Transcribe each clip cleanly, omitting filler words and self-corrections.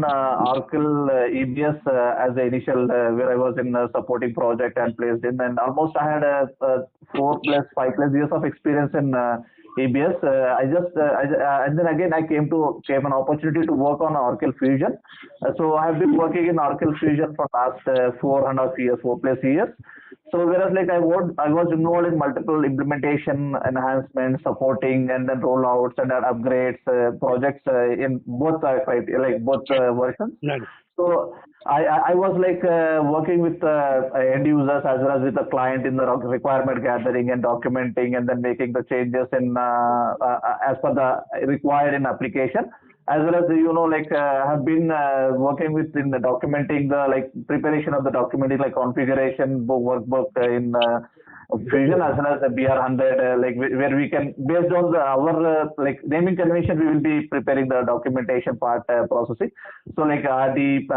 in Oracle EBS as the initial where I was in a supporting project and placed in, and almost I had a 4+5+ years of experience in EBS. And then again I came an opportunity to work on Oracle Fusion. So I have been working in Oracle Fusion for past 4+ years. So whereas like I was involved in multiple implementation, enhancements, supporting, and then rollouts and then upgrades projects in both both versions. Right. So I was like working with end users as well as with the client in the requirement gathering and documenting, and then making the changes in as per the required in application. As well as have been working with in the documenting the preparation of the documenting configuration workbook in Fusion as well as the BR100 where we can based on our naming convention we will be preparing the documentation part processing. So RD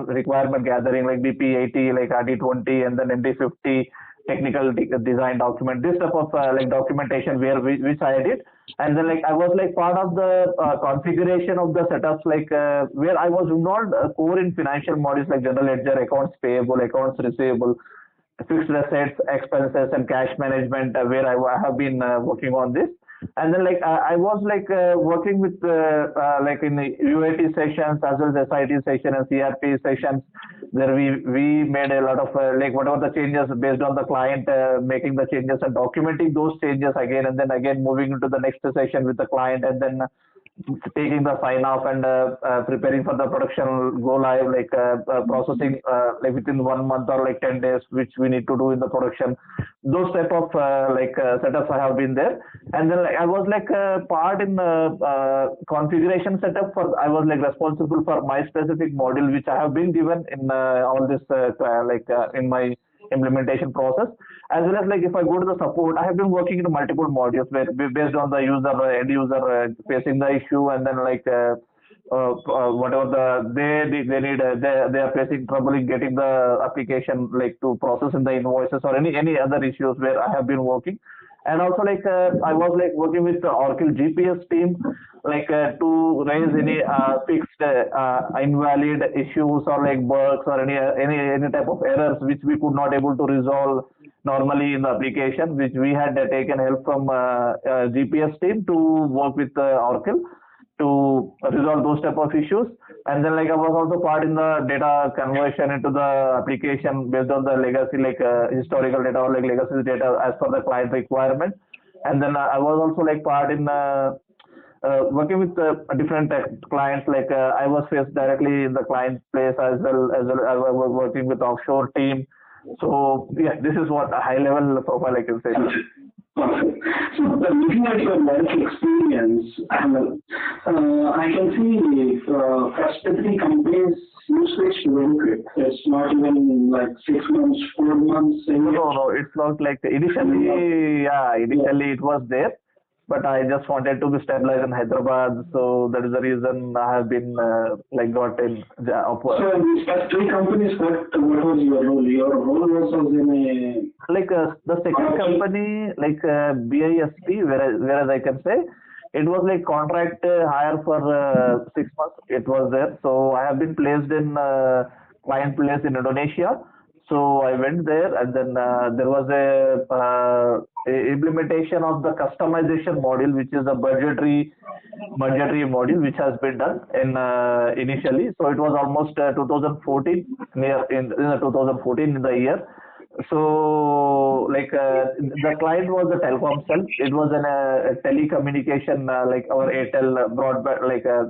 requirement gathering BP80 RD20 and then MD50 technical design document, this type of documentation which I did. And then I was part of the configuration of the setups where I was involved core in financial modules like general ledger, accounts payable, accounts receivable, fixed assets, expenses, and cash management where I have been working on this. And then I was working with in the UAT sessions as well as SIT session and CRP sessions where we made a lot of whatever the changes based on the client making the changes and documenting those changes again, and then again moving into the next session with the client, and then taking the sign off and preparing for the production go live processing within 1 month or 10 days which we need to do in the production. Those type of setups I have been there. And then I was part in configuration setup for I was responsible for my specific module which I have been given in all this in my implementation process. As well as if I go to the support, I have been working in multiple modules where based on the end user facing the issue, and then whatever they need they are facing trouble in getting the application to process in the invoices or any other issues where I have been working. And also I was working with the Oracle GPS team to raise any fixed invalid issues or bugs or any type of errors which we could not able to resolve normally in the application, which we had taken help from GPS team to work with Oracle to resolve those type of issues. And then I was also part in the data conversion into the application based on the legacy historical data or legacy data as per the client requirement. And then I was also part in working with different clients I was faced directly in the client place as well as I was working with offshore team. So yeah, this is what a high level profile I can say. Perfect. So looking at your life experience, I can see for specific companies you switched very quick. It's not even 6 months, 4 months. No, it's not initially. Initially it was there, but I just wanted to be stabilized in Hyderabad, so that is the reason I have been got in upward. So in these first 3 companies, what was your role? Your role was in a the second company BISP, whereas I can say it was contract hire for 6 months. It was there, so I have been placed in client place in Indonesia. So I went there, and then there was a implementation of the customization module, which is a budgetary module, which has been done in initially. So it was almost 2014, in 2014 in the year. So the client was a telecom cell. It was a telecommunication our Airtel broadband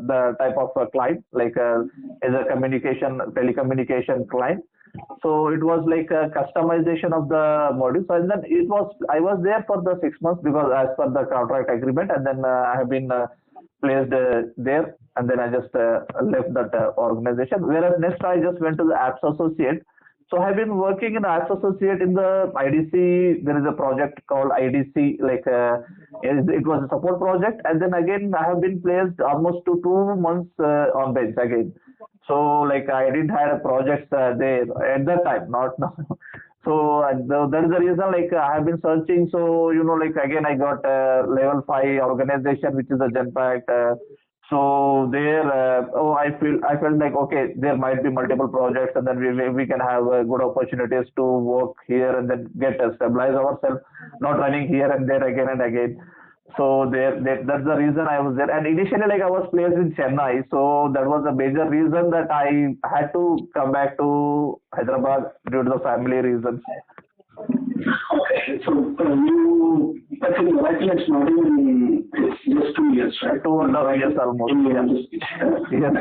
the type of client is a telecommunication client. So it was a customization of the modules, and then I was there for the 6 months because as per the contract agreement, and then I have been placed there, and then I just left that organization. Whereas next I just went to the apps associate. So I have been working in apps associate in the IDC. There is a project called IDC, it was a support project, and then again I have been placed almost 2 months on bench again. So I didn't have a project there at that time, not now. So that is the reason I have been searching. So again I got level 5 organization which is a Genpact. So there, I felt like okay, there might be multiple projects, and then we can have good opportunities to work here and then get stabilize ourselves, not running here and there again and again. So that's the reason I was there. And initially, like I was placed in Chennai, so that was the major reason that I had to come back to Hyderabad due to the family reasons. Okay, so you, but in the it's not even, it's just 2 years, right? 2.5 years almost. Yes, yes.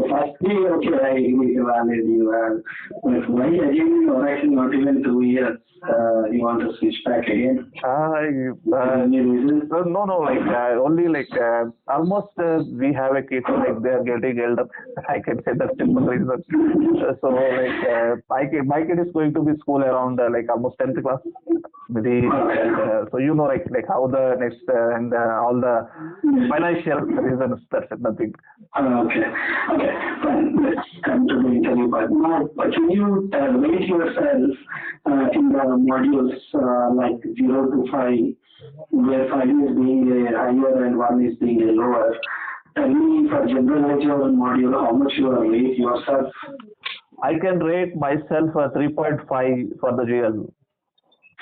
Firstly, okay, I valid you are, but why again, or actually not even 2 years, you want to switch back again? Any reason? No, like only like almost we have a kid, like they are getting elder. I can say that's simple reason. So like my kid is going to be school around like almost 10th class. Maybe, so you know like how the next and all the financial reasons. That's it, nothing. Okay, fine. Let's come to the interview part now. But can you rate yourself in the modules like 0 to 5, where 5 is being a higher and 1 is being a lower? Tell me for general ledger module how much you will rate yourself. I can rate myself 3.5 for the GL.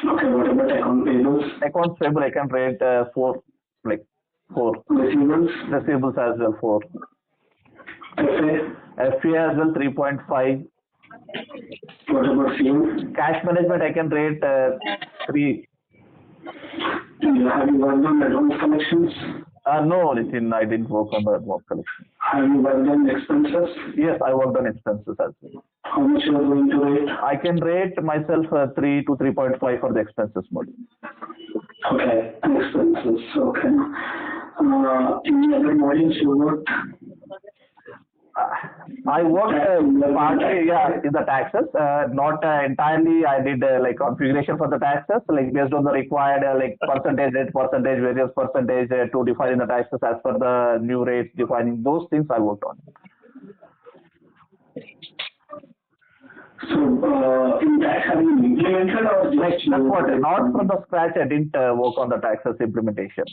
Okay, what about account payables? Accounts payable I can rate 4, like 4. Receivables? Receivables as well 4. FA as well 3.5. What about CM? Cash management I can rate 3. Have you worked on advance collections? No, Nitin, I didn't work on the advance collection. Have you worked on expenses? Yes, I worked on expenses as well. How much you are going to rate? I can rate myself 3 to 3.5 for the expenses module. Okay, expenses, okay. Any other modules you worked? I worked partly, in the taxes. Not entirely. I did like configuration for the taxes, like based on the required like percentage rate, percentage, various percentage to define the taxes as per the new rates, defining those things I worked on. So, in tax, have you implemented or just not from the scratch? I didn't work on the taxes implementation.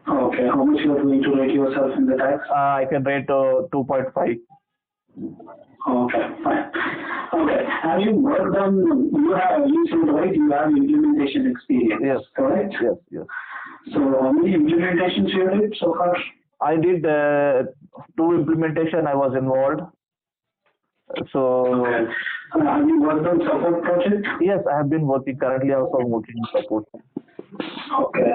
Okay, how much you are going to rate yourself in the tax? I can rate 2.5. Okay, fine. Okay, have you worked on, you said right, you have implementation experience, yes, correct? Yes. So, how many implementations you did so far? I did 2 implementation I was involved. So, okay. Have you worked on support project? Yes, I have been working, currently also working in support. Okay,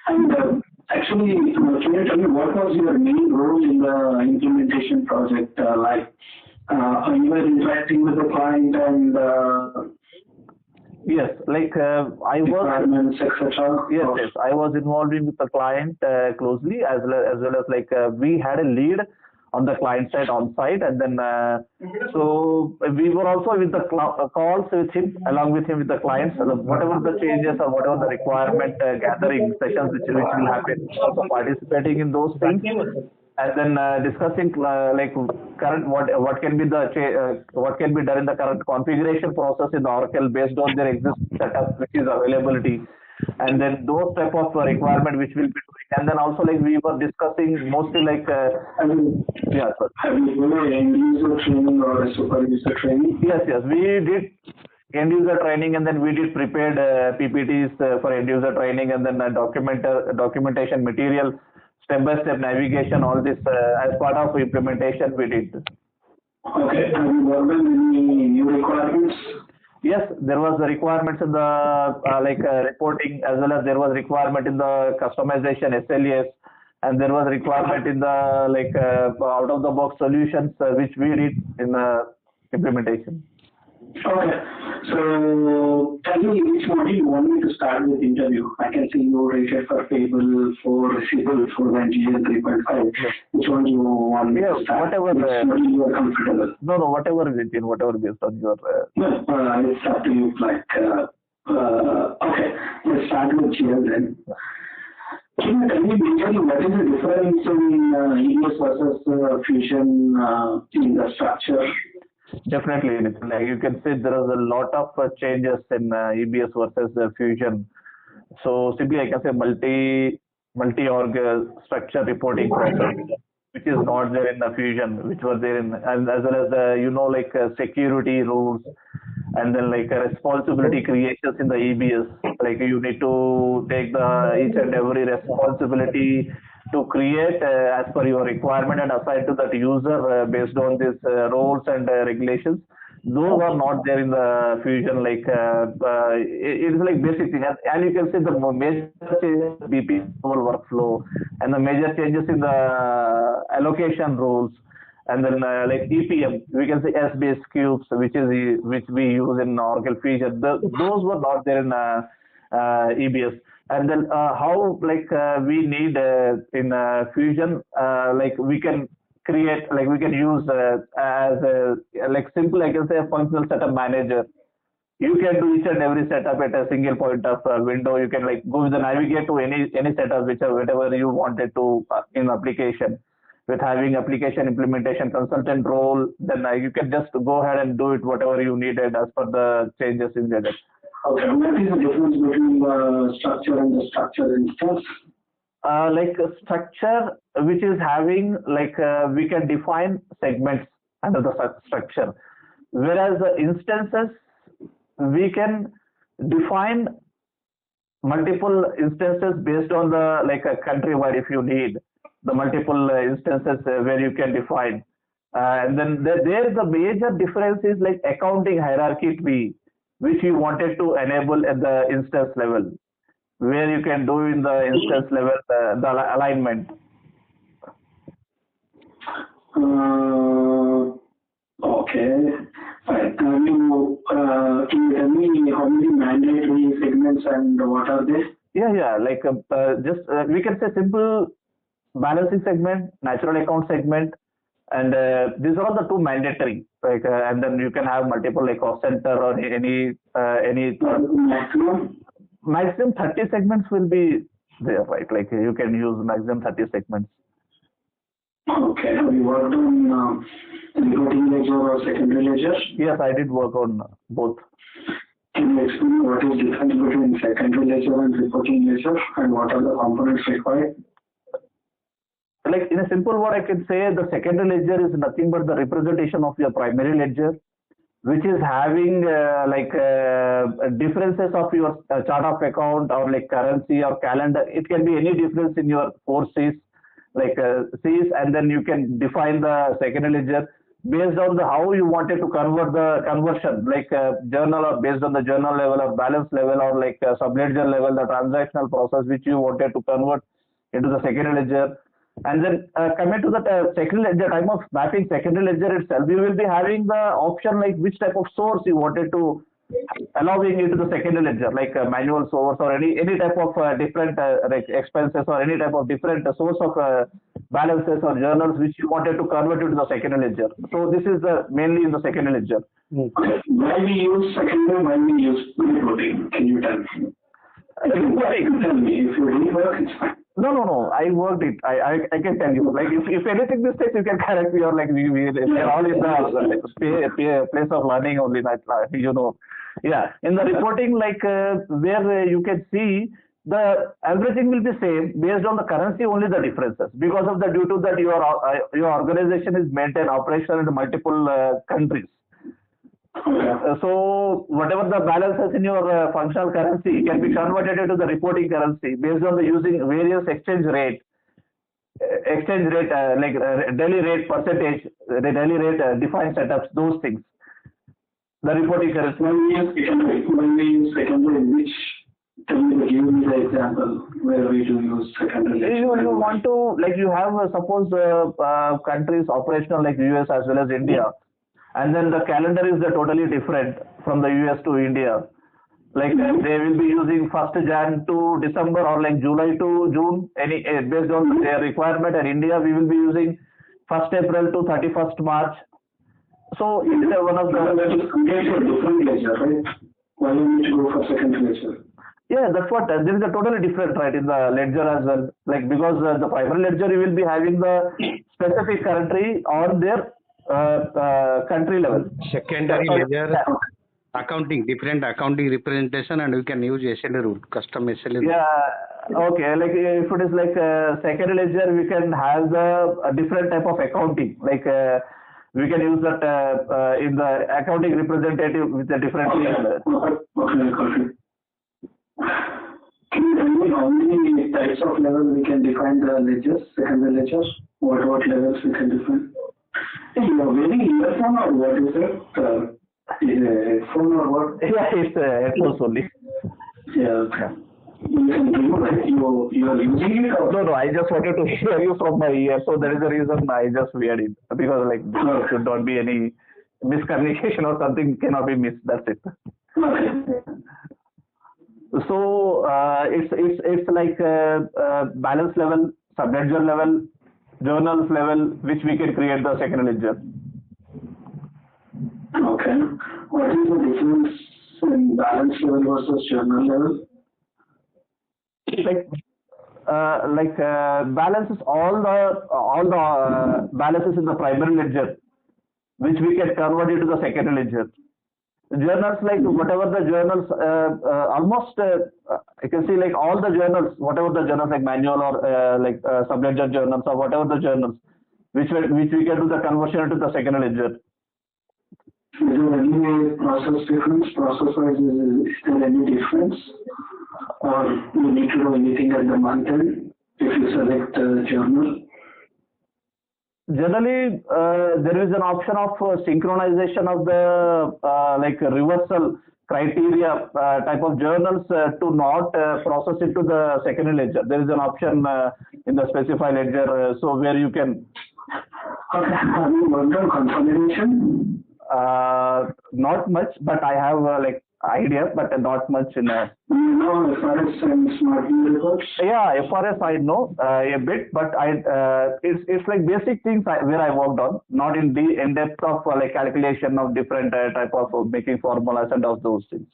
and actually, can you tell me what was your main role in the implementation project? You were interacting with the client and yes, like I was requirements, etc. Yes, I was involving with the client closely as well as like we had a lead on the client side on site, and then so we were also with the calls with him, along with him with the clients, whatever the changes or whatever the requirement gathering sessions which will happen, also participating in those things, and then discussing like current what can be the what can be done in the current configuration process in the Oracle based on their existing setup which is availability. And then those type of requirement which will be doing, and then also like we were discussing mostly like have you done end user training or super user training? Yes, we did end user training, and then we did prepared PPTs for end user training, and then documentation material, step by step navigation, all this as part of implementation we did. Okay, have you worked on any new requirements? Yes, there was the requirements in the reporting, as well as there was requirement in the customization SLAs, and there was requirement in the out of the box solutions which we did in the implementation. Okay, so tell me which module you want me to start with interview. I can see you rated for payable, for receivable, for the GL 3.5. Yes. Which one you want me to start? Whatever. Which module you are comfortable? No, whatever is it, whatever based on your. No, it's up to you. Okay, let's start with GL then. Can you tell me basically what is the difference in EBS versus Fusion in the structure? Definitely, like you can see there is a lot of changes in EBS versus Fusion. So simply I can say multi-org structure reporting process, which is not there in the Fusion, which was there in, and as well as the security rules, and then responsibility creations in the EBS. Like you need to take the each and every responsibility to create as per your requirement and assign to that user based on these roles and regulations. Those are not there in the Fusion. It is like basic thing, and you can see the major changes in the BPM workflow and the major changes in the allocation rules, and then EPM, we can say S-based cubes, which we use in Oracle Fusion. Those were not there in EBS. And then how we need in Fusion, we can create, we can use as simple, I can say, a functional setup manager. You can do each and every setup at a single point of window. You can go with the navigate to any setup, whatever you wanted to in application. With having application implementation consultant role, then you can just go ahead and do it whatever you needed as per the changes in the. Okay, what is the difference between the structure and the structure instance? Structure, which is having we can define segments under the structure, whereas the instances we can define multiple instances based on the a countrywide if you need the multiple instances where you can define, and then there the major difference is accounting hierarchy tree, which you wanted to enable at the instance level, where you can do in the instance level the alignment. Okay. Can you tell me how many mandatory segments and what are they? Yeah. We can say simple balancing segment, natural account segment, and these are all the two mandatory. And then you can have multiple cost center or any maximum 30 segments will be there, right? You can use maximum 30 segments. Okay. Have you worked on reporting ledger or secondary ledger? Yes, I did work on both. Can you explain what is the difference between secondary ledger and reporting ledger, and what are the components required? In a simple word, I can say the secondary ledger is nothing but the representation of your primary ledger, which is having differences of your chart of account or currency or calendar. It can be any difference in your 4 C's, C's, and then you can define the secondary ledger based on how you wanted to convert the conversion, journal or based on the journal level or balance level or sub-ledger level, the transactional process which you wanted to convert into the secondary ledger. And then coming to the secondary ledger, time of mapping secondary ledger itself, you will be having the option which type of source you wanted to allowing into the secondary ledger, manual source or any type of different expenses or any type of different source of balances or journals which you wanted to convert into the secondary ledger. So this is mainly in the secondary ledger. Why we use secondary, why we use reporting? Can you tell me? Tell me. If you really work, it's fine. No. I worked it. I can tell you. If anything mistakes, you can correct me or we're all in the place of learning only. Yeah. In the reporting, where you can see the everything will be same based on the currency, only the differences because of due to that your organization is maintained operational in multiple countries. So whatever the balances in your functional currency can be converted into the reporting currency based on the using various exchange rate, daily rate percentage, the daily rate defined setups, those things. The reporting currency. When we use secondary, which give me the example where we do use secondary. You want to you have suppose countries operational US as well as India. And then the calendar is totally different from the US to India. They will be using 1st Jan to December or July to June, based on their requirement. And India, we will be using 1st April to 31st March. So it is one of the. That is completely different ledger, right? Why do you need to go for second ledger? Yeah, that's what. There is a totally different, right, in the ledger as well. Because the primary ledger, you will be having the specific country on their country level. Secondary ledger, accounting, different accounting representation, and we can use SLA rule, custom SLA rule. Yeah, Okay, like if it is like second ledger, we can have a different type of accounting. Like we can use that in the accounting representative with a different. Okay, got it. Can you tell me how many types of levels we can define the ledgers, second ledgers? What levels we can define? You are wearing earphone or what is it? Is it headphone or what? Yeah, it's headphones only. Yeah. You are using it or? No, I just wanted to hear you from my ear, so that is the reason I just weared it, because like there should not be any miscommunication or something cannot be missed. That's it. Okay. So it's like balance level, subledger level, journals level, which we can create the second ledger. Okay. What is the difference in balance level versus journal level? Balance is all the balances in the primary ledger, which we can convert into the second ledger. Journals, like whatever the journals, almost you can see like all the journals, whatever the journals like manual or subledger journals or whatever the journals, which we can do the conversion into the second ledger. Is there any process difference? Process-wise, is there any difference? Or you need to do anything at the month end if you select the journal? Generally, there is an option of synchronization of the reversal criteria type of journals to not process into the second ledger. There is an option in the specify ledger, so where you can. Okay. Have you worked on consolidation? Not much, but I have idea, but not much in a. You know FRS and smart reports? Yeah, FRS I know a bit, but it's like basic things where I worked on, not in depth of calculation of different type of making formulas and of those things.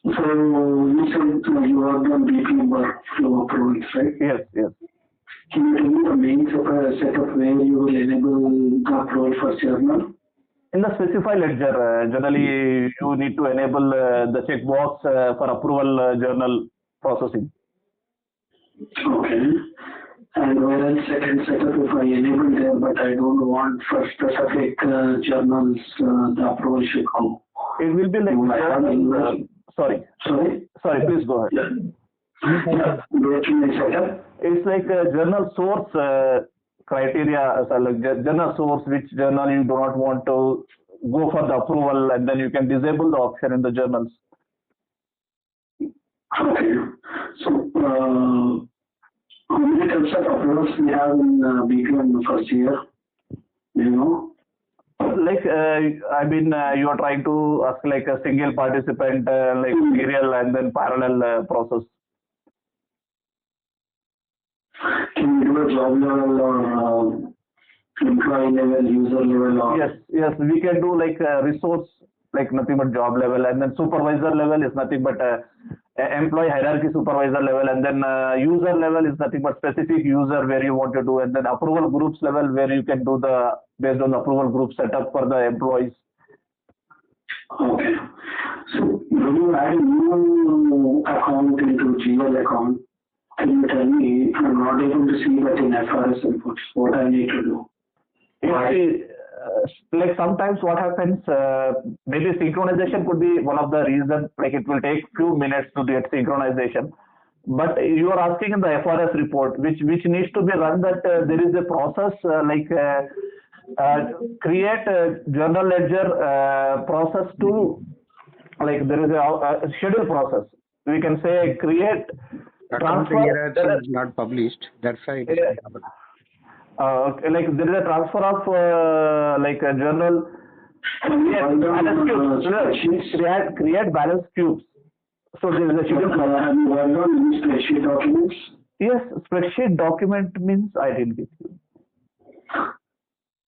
So you said you worked on PPM workflow approvals, right? Yes. Can you tell me the main setup where you will enable the approval for journal? In the specify ledger, generally you need to enable the checkbox for approval journal processing. Okay. And whereas second setup, if I enable there, but I don't want for specific journals, the approval should go. It will be like sorry, please go ahead. Where can I set up? It's like a journal source criteria, like journal source, which journal you do not want to go for the approval, and then you can disable the option in the journals. Okay. So, how many types of approvals we have in BPM first year? You know? Like, you are trying to ask like a single participant, like serial and then parallel process. Can you do a job level or employee level, user level? Or? Yes, we can do like a resource, like nothing but job level, and then supervisor level is nothing but employee hierarchy supervisor level, and then user level is nothing but specific user where you want to do, and then approval groups level where you can do the based on the approval group setup for the employees. Okay. So when you add a new account into GL account, can you tell me, I'm not able to see that in FRS inputs, what I need to do? Like sometimes what happens, maybe synchronization could be one of the reasons, like it will take few minutes to get synchronization. But you are asking in the FRS report, which needs to be run, that there is a process create a journal ledger process to, like there is a schedule process. We can say create transfer. Is not published. That's why it is happened. Okay, like there is a transfer of like a journal. Create balance cubes. So there is a schedule. Have you worked on spreadsheet documents? Yes, spreadsheet document means I didn't get you.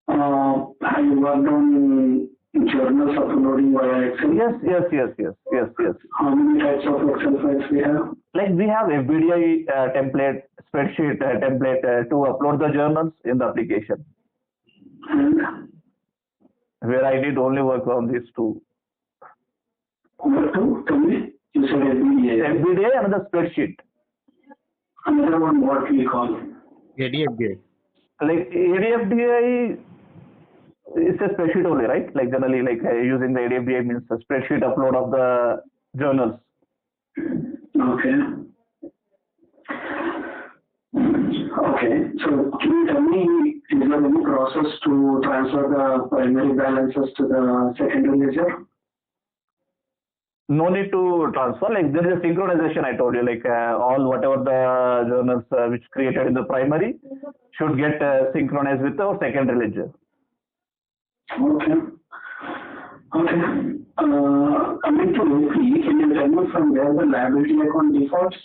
Have you worked on journals uploading via Excel? Yes. How many types of Excel files we have? Like we have FBDI template, spreadsheet template to upload the journals in the application. And Where I did only work on these two. What to? Tell me. You said FBDI. FBDI and the spreadsheet. Another one, what we call? ADFDI. Like ADFDI is a spreadsheet only, right? Like generally, like using the ADFDI means a spreadsheet upload of the journals. Okay. Okay. So can you tell me, is there any process to transfer the primary balances to the secondary ledger? No need to transfer. Like there is a synchronization. I told you, like all whatever the journals which created in the primary should get synchronized with our secondary ledger. Okay. Okay. Coming to AP, can you tell me from where the liability account defaults?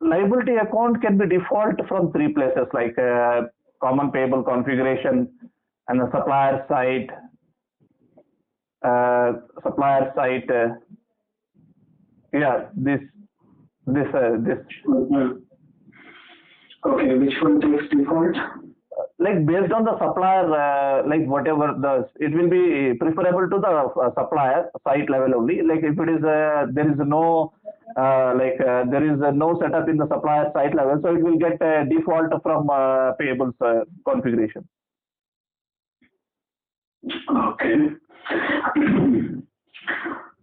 Liability account can be default from three places, like common payable configuration and the supplier side. This. Okay, which one takes default? Like based on the supplier, like whatever it will be preferable to the supplier site level only. Like if it is there is no no setup in the supplier site level, so it will get default from payables configuration. Okay.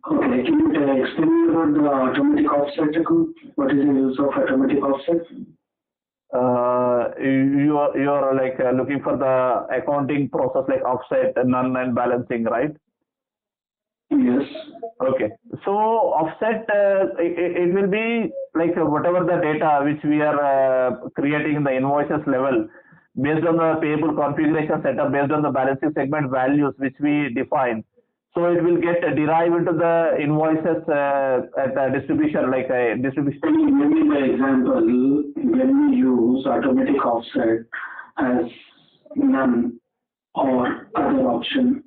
Okay, can you explain about the automatic offset account? What is the use of automatic offset? You are like looking for the accounting process like offset, none, and balancing, right? Yes. Okay. So offset, it will be like whatever the data which we are creating in the invoices level, based on the payable configuration setup, based on the balancing segment values which we define. So it will get derived into the invoices at the distribution, like a distribution. Can you give me the example when we use automatic offset as none or other option?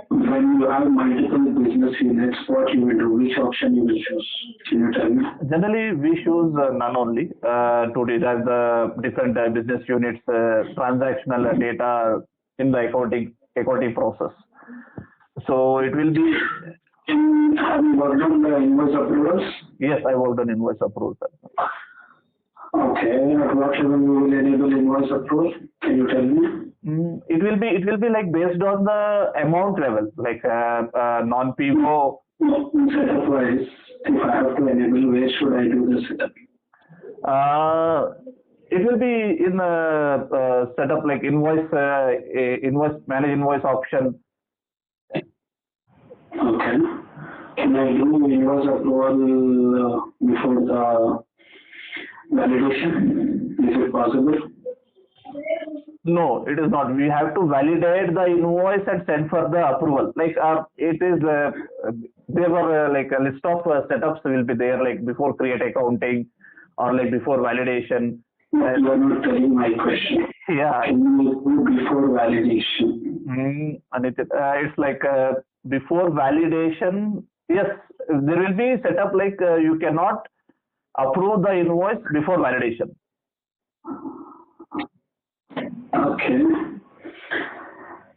When you have multiple business units, what you will do? Which option you will choose? Can you tell me? Generally, we choose none only to derive the different business units transactional data in the accounting process. So it will be. Have you worked on the invoice approvals? Yes, I worked on invoice approvals. Okay. At what level you will enable invoice approval? Can you tell me? It will be like based on the amount level, like non-PO. Setup wise, if I have to enable, where should I do the setup? It will be in the setup like manage invoice option. Okay. Can I do invoice approval before the validation? Is it possible? No, it is not. We have to validate the invoice and send for the approval. Like it is, there were like a list of setups will be there, like before create accounting or like before validation. You are not telling my question. Yeah. Can you do before validation? And it's like before validation. Yes, there will be setup like you cannot approve the invoice before validation. Okay.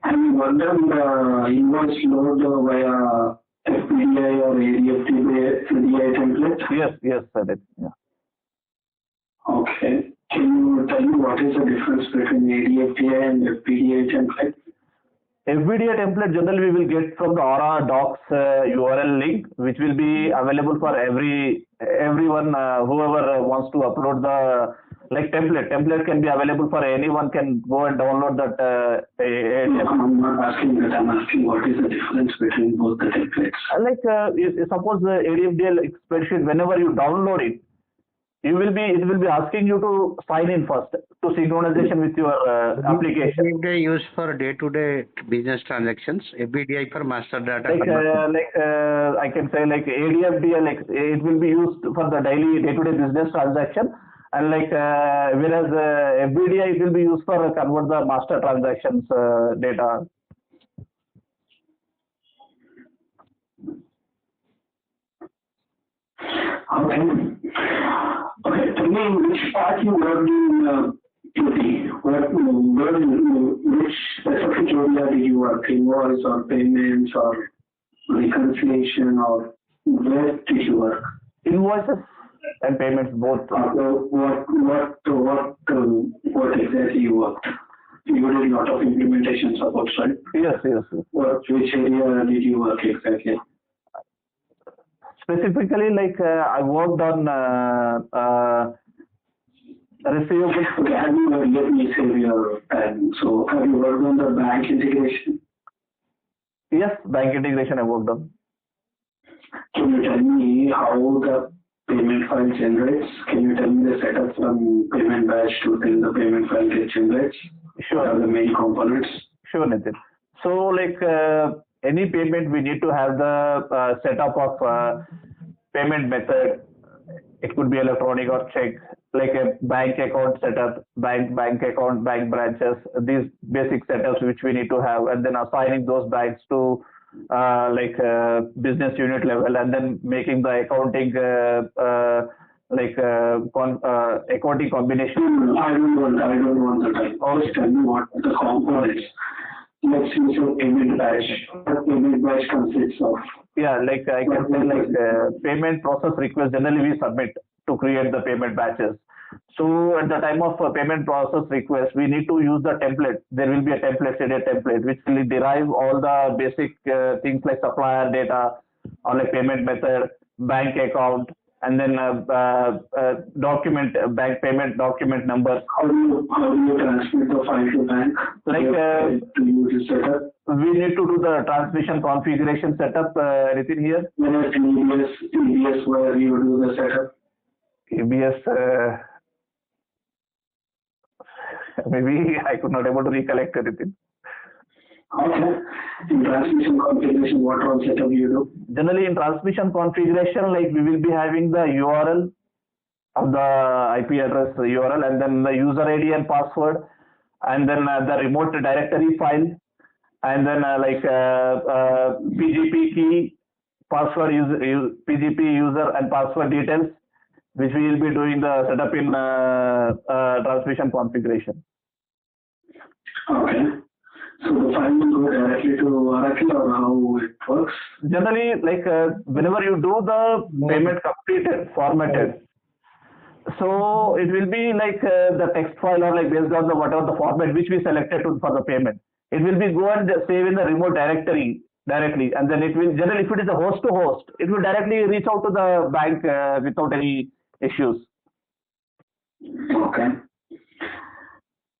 Have you worked on the invoice load via FBDI or ADFDI template? Yes, I did. Yeah. Okay. Can you tell me what is the difference between ADFDI and FBDI template? FBDI template generally we will get from the Aura Docs URL link, which will be available for everyone whoever wants to upload the like template. Template can be available for anyone, can go and download that. No, I'm not asking that. I'm asking what is the difference between both the templates. Like suppose the ADFDI spreadsheet, whenever you download it, it will be asking you to sign in first to synchronization with your application. FBDI used for day-to-day business transactions. FBDI for master data. I can say like ADFDI, like it will be used for the daily day-to-day business transaction, and like whereas FBDI it will be used for convert the master transactions data. Okay. Okay. Tell me which part you worked in which specific area did you work? Invoice or payments or reconciliation, or where did you work? Invoices and payments both. What exactly you worked? You did a lot of implementation support, right? Yes. Which area did you work exactly? Specifically, like I worked on receivables. Okay, let me save your time. So, have you worked on the bank integration? Yes, bank integration I worked on. Can you tell me how the payment file generates? Can you tell me the setup from payment batch to till the payment file gets generates? Sure. What are the main components? Sure, Nitin. So, like any payment, we need to have the setup of payment method. It could be electronic or check, like a bank account setup, bank account, bank branches. These basic setups which we need to have, and then assigning those banks to business unit level, and then making the accounting accounting combination. I don't want the type. Just tell me what the components. Let's use a payment batch. What payment batch consists of? Yeah, like I can say, payment process request generally we submit to create the payment batches. So at the time of payment process request, we need to use the template. There will be a template, which will derive all the basic things like supplier data, or like payment method, bank account, and then bank payment document number. How do you transmit the file to bank? We need to do the transmission configuration setup. Anything here? When at EBS where you do the setup? EBS. Maybe I could not able to recollect anything. Okay. In transmission configuration, what all setup you do? Generally, in transmission configuration, like we will be having the URL of the IP address URL, and then the user ID and password, and then the remote directory file, and then PGP key, password PGP user and password details, which we will be doing the setup in transmission configuration. Okay. So the file will go directly to Oracle, or how it works? Generally, like whenever you do the payment completed, formatted, so it will be like the text file, or like based on the whatever the format which we selected for the payment. It will be go and save in the remote directory directly, and then it will generally, if it is a host to host, it will directly reach out to the bank without any issues. Okay.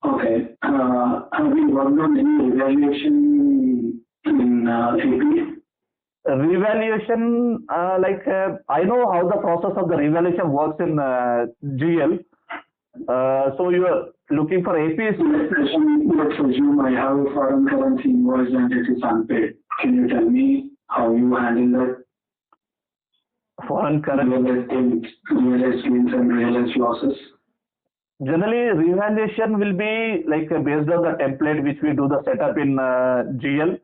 Okay. Have you worked on any evaluation in AP? Revaluation, I know how the process of the revaluation works in GL. So you are looking for APs. Let's assume I have a foreign currency invoice and it is unpaid. Can you tell me how you handle that? Foreign currency. Realized gains and realized losses. Generally, revaluation will be like based on the template which we do the setup in GL.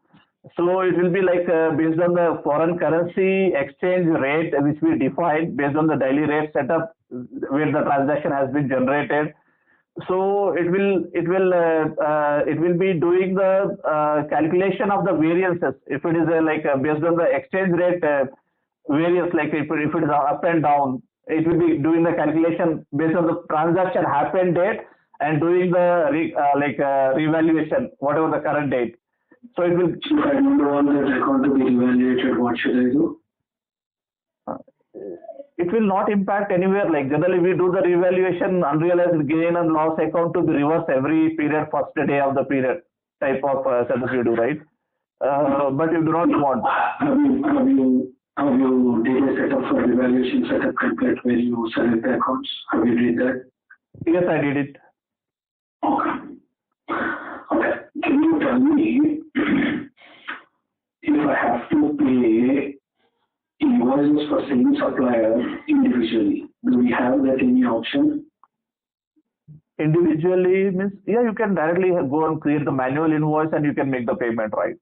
So it will be like based on the foreign currency exchange rate which we define based on the daily rate setup where the transaction has been generated. So it will be doing the calculation of the variances. If it is based on the exchange rate variance, like if it is up and down, it will be doing the calculation based on the transaction happen date and doing the revaluation, whatever the current date. So it will. If I don't want that account to be evaluated, what should I do? It will not impact anywhere. Like generally, we do the revaluation, unrealized gain and loss account to be reversed every period, first day of the period type of setup you do, right? But you do not want. Have you did a setup for evaluation setup template where you select the accounts? Have you did that? Yes, I did it. Okay. Okay. Can you tell me if I have to pay invoices for same supplier individually? Do we have that any option? Individually means, yeah, you can directly go and create the manual invoice and you can make the payment, right?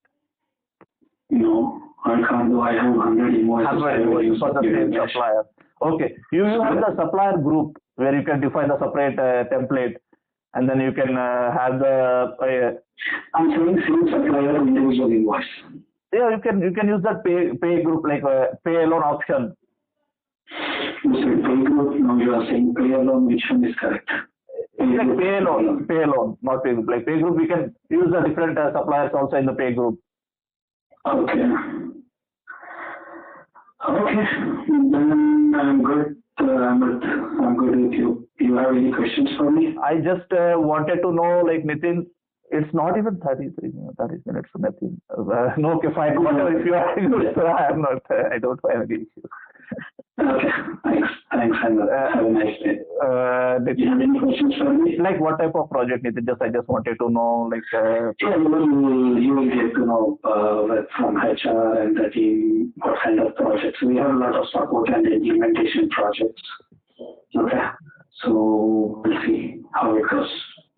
No, I can't do. I have 100 invoices. 100 invoices for the same supplier. Okay, you have the supplier group where you can define the separate template, and then you can have the. I'm saying same supplier individual invoice. Yeah, you can use that pay group, like pay alone option. You said pay group, now you are saying pay alone, which one is correct? It's like pay alone, not pay group. Like pay group, we can use the different suppliers also in the pay group. Okay. Okay, then I'm good. I'm good with you. Do you have any questions for me? I just wanted to know, like Nitin, it's not even 30 minutes, nothing. No, okay, fine. Whatever, if you are good, I'm not, I don't have any issue. Okay, thanks, and have a nice day. Do you have any questions for me? Like what type of project, Nitin? I just wanted to know, like. Yeah, you will get to know from HR and the team what kind of projects. We have a lot of support and implementation projects. Okay, so we'll see how it goes.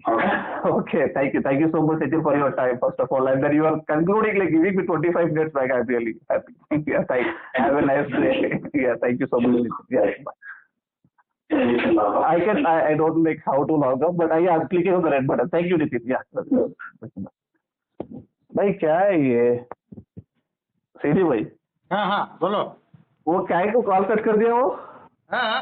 Okay. Okay, thank you so much, Nitin, for your time, first of all. And then you are concluding, like giving me 25 minutes back. I'm really happy. Yeah, have a nice day. Yeah, thank you so much, Nitin. Yeah, bye. I don't like how to log up, but I'm clicking on the red button. Thank you, Nitin. Yeah. भाई क्या है ये सीधी भाई? हाँ हाँ बोलो। वो क्या को कॉल कट कर दिया वो? हाँ